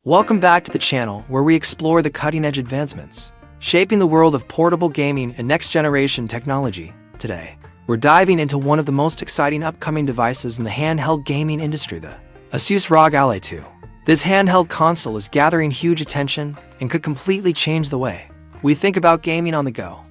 Welcome back to the channel where we explore the cutting-edge advancements shaping the world of portable gaming and next-generation technology. Today, we're diving into one of the most exciting upcoming devices in the handheld gaming industry, the ASUS ROG Ally 2. This handheld console is gathering huge attention and could completely change the way we think about gaming on the go.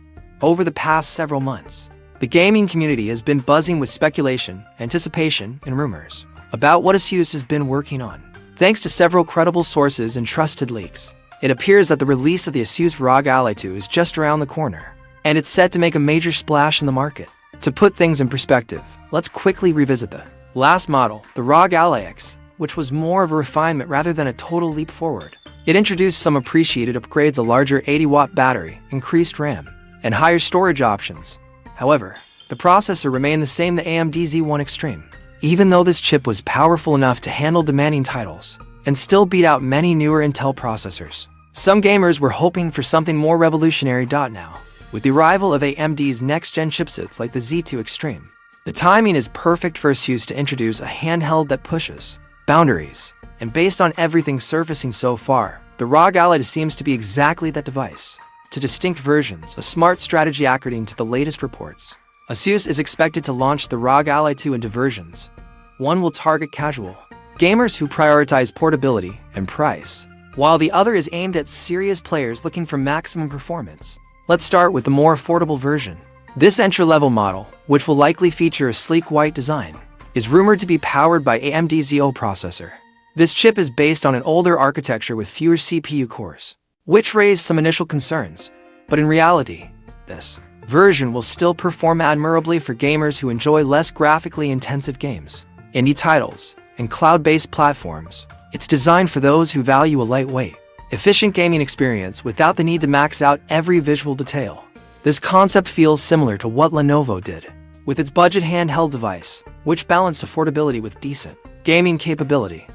Over the past several months, the gaming community has been buzzing with speculation, anticipation, and rumors about what ASUS has been working on. Thanks to several credible sources and trusted leaks, it appears that the release of the ASUS ROG Ally 2 is just around the corner, and it's set to make a major splash in the market. To put things in perspective, let's quickly revisit the last model, the ROG Ally X, which was more of a refinement rather than a total leap forward. It introduced some appreciated upgrades: a larger 80-watt battery, increased RAM, and higher storage options. However, the processor remained the same, the AMD Z1 Extreme. Even though this chip was powerful enough to handle demanding titles and still beat out many newer Intel processors, some gamers were hoping for something more revolutionary. Now, with the arrival of AMD's next-gen chipsets like the Z2 Extreme, the timing is perfect for ASUS to introduce a handheld that pushes boundaries. And based on everything surfacing so far, the ROG Ally seems to be exactly that device. To distinct versions, a smart strategy according to the latest reports. ASUS is expected to launch the ROG Ally 2 into versions. One will target casual gamers who prioritize portability and price, while the other is aimed at serious players looking for maximum performance. Let's start with the more affordable version. This entry-level model, which will likely feature a sleek white design, is rumored to be powered by AMD Z0 processor. This chip is based on an older architecture with fewer CPU cores, which raised some initial concerns, but in reality, this version will still perform admirably for gamers who enjoy less graphically intensive games, indie titles, and cloud-based platforms. It's designed for those who value a lightweight, efficient gaming experience without the need to max out every visual detail. This concept feels similar to what Lenovo did with its budget handheld device, which balanced affordability with decent gaming capability.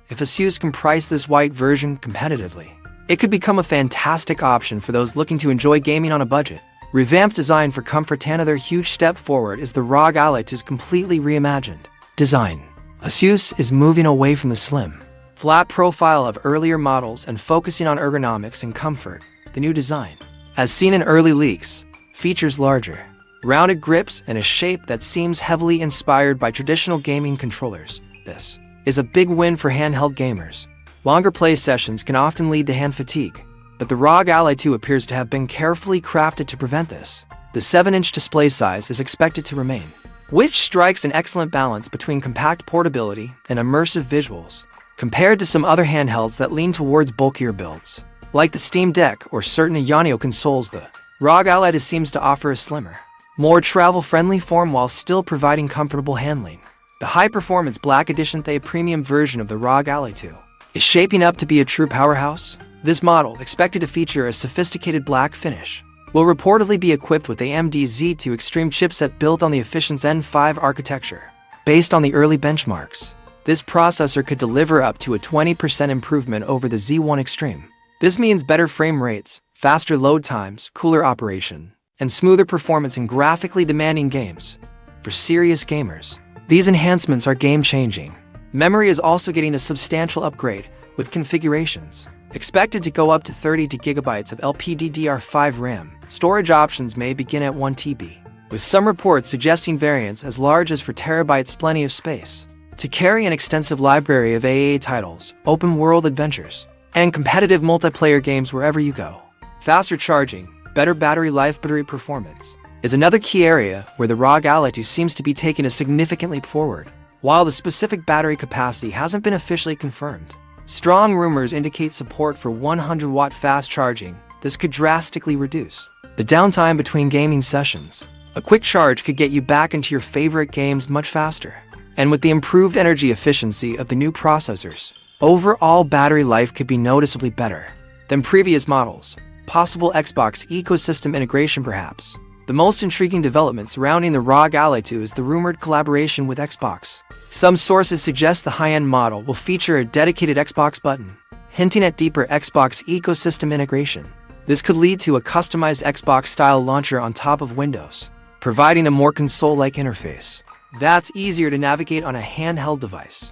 If ASUS can price this white version competitively, it could become a fantastic option for those looking to enjoy gaming on a budget. Revamped design for comfort. Another huge step forward is the ROG Ally 2's completely reimagined design. ASUS is moving away from the slim, flat profile of earlier models and focusing on ergonomics and comfort. The new design, as seen in early leaks, features larger, rounded grips and a shape that seems heavily inspired by traditional gaming controllers. This is a big win for handheld gamers. Longer play sessions can often lead to hand fatigue, but the ROG Ally 2 appears to have been carefully crafted to prevent this. The 7-inch display size is expected to remain, which strikes an excellent balance between compact portability and immersive visuals, compared to some other handhelds that lean towards bulkier builds, like the Steam Deck or certain Yanio consoles. The ROG Ally seems to offer a slimmer, more travel-friendly form while still providing comfortable handling. The high-performance Black Edition, the premium version of the ROG Ally 2, is shaping up to be a true powerhouse. This model, expected to feature a sophisticated black finish, will reportedly be equipped with AMD's Z2 Extreme chipset built on the efficient Zen 5 architecture. Based on the early benchmarks, this processor could deliver up to a 20% improvement over the Z1 Extreme. This means better frame rates, faster load times, cooler operation, and smoother performance in graphically demanding games. For serious gamers, these enhancements are game-changing. Memory is also getting a substantial upgrade, with configurations expected to go up to 32 GB of LPDDR5 RAM. Storage options may begin at 1 TB, with some reports suggesting variants as large as 4 TB. Plenty of space to carry an extensive library of AAA titles, open-world adventures, and competitive multiplayer games wherever you go. Faster charging, better battery life. Battery performance is another key area where the ROG Ally 2 seems to be taking a significant leap forward. While the specific battery capacity hasn't been officially confirmed, strong rumors indicate support for 100-watt fast charging. This could drastically reduce the downtime between gaming sessions. A quick charge could get you back into your favorite games much faster. And with the improved energy efficiency of the new processors, overall battery life could be noticeably better than previous models. Possible Xbox ecosystem integration perhaps. The most intriguing development surrounding the ROG Ally 2 is the rumored collaboration with Xbox. Some sources suggest the high-end model will feature a dedicated Xbox button, hinting at deeper Xbox ecosystem integration. This could lead to a customized Xbox-style launcher on top of Windows, providing a more console-like interface that's easier to navigate on a handheld device.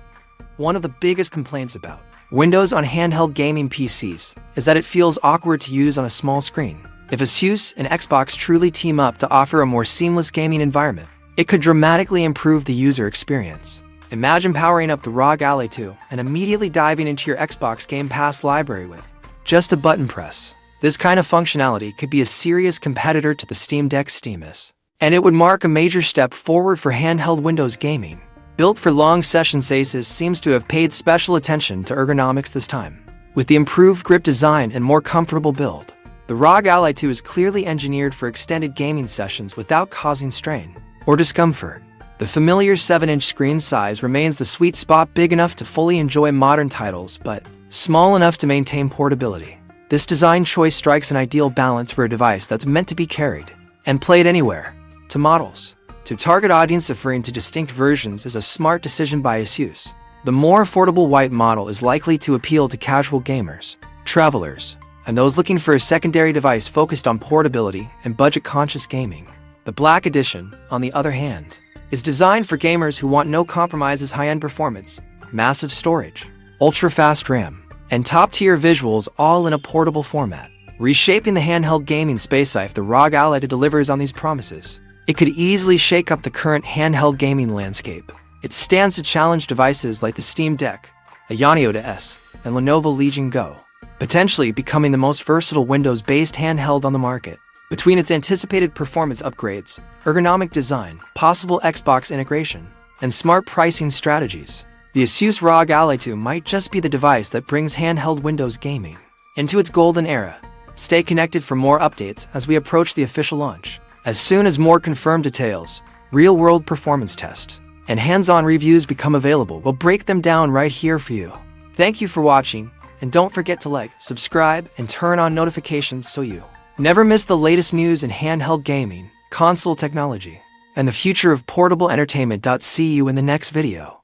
One of the biggest complaints about Windows on handheld gaming PCs is that it feels awkward to use on a small screen. If ASUS and Xbox truly team up to offer a more seamless gaming environment, it could dramatically improve the user experience. Imagine powering up the ROG Ally 2 and immediately diving into your Xbox Game Pass library with just a button press. This kind of functionality could be a serious competitor to the Steam Deck's Steam is, and it would mark a major step forward for handheld Windows gaming. Built for long sessions, ASUS seems to have paid special attention to ergonomics this time. With the improved grip design and more comfortable build, the ROG Ally 2 is clearly engineered for extended gaming sessions without causing strain or discomfort. The familiar 7-inch screen size remains the sweet spot, big enough to fully enjoy modern titles, but small enough to maintain portability. This design choice strikes an ideal balance for a device that's meant to be carried and played anywhere. To models, to target audience referring to distinct versions is a smart decision by ASUS. The more affordable white model is likely to appeal to casual gamers, travelers, and those looking for a secondary device focused on portability and budget-conscious gaming. The black edition, on the other hand, is designed for gamers who want no compromises: high-end performance, massive storage, ultra-fast RAM, and top-tier visuals, all in a portable format. Reshaping the handheld gaming space, if the ROG Ally delivers on these promises, it could easily shake up the current handheld gaming landscape. It stands to challenge devices like the Steam Deck, a Yanio S, and Lenovo Legion Go, potentially becoming the most versatile Windows-based handheld on the market. Between its anticipated performance upgrades, ergonomic design, possible Xbox integration, and smart pricing strategies, the ASUS ROG Ally 2 might just be the device that brings handheld Windows gaming into its golden era. Stay connected for more updates as we approach the official launch. As soon as more confirmed details, real-world performance tests, and hands-on reviews become available, we'll break them down right here for you. Thank you for watching, and don't forget to like, subscribe, and turn on notifications so you never miss the latest news in handheld gaming, console technology, and the future of portable entertainment. See you in the next video.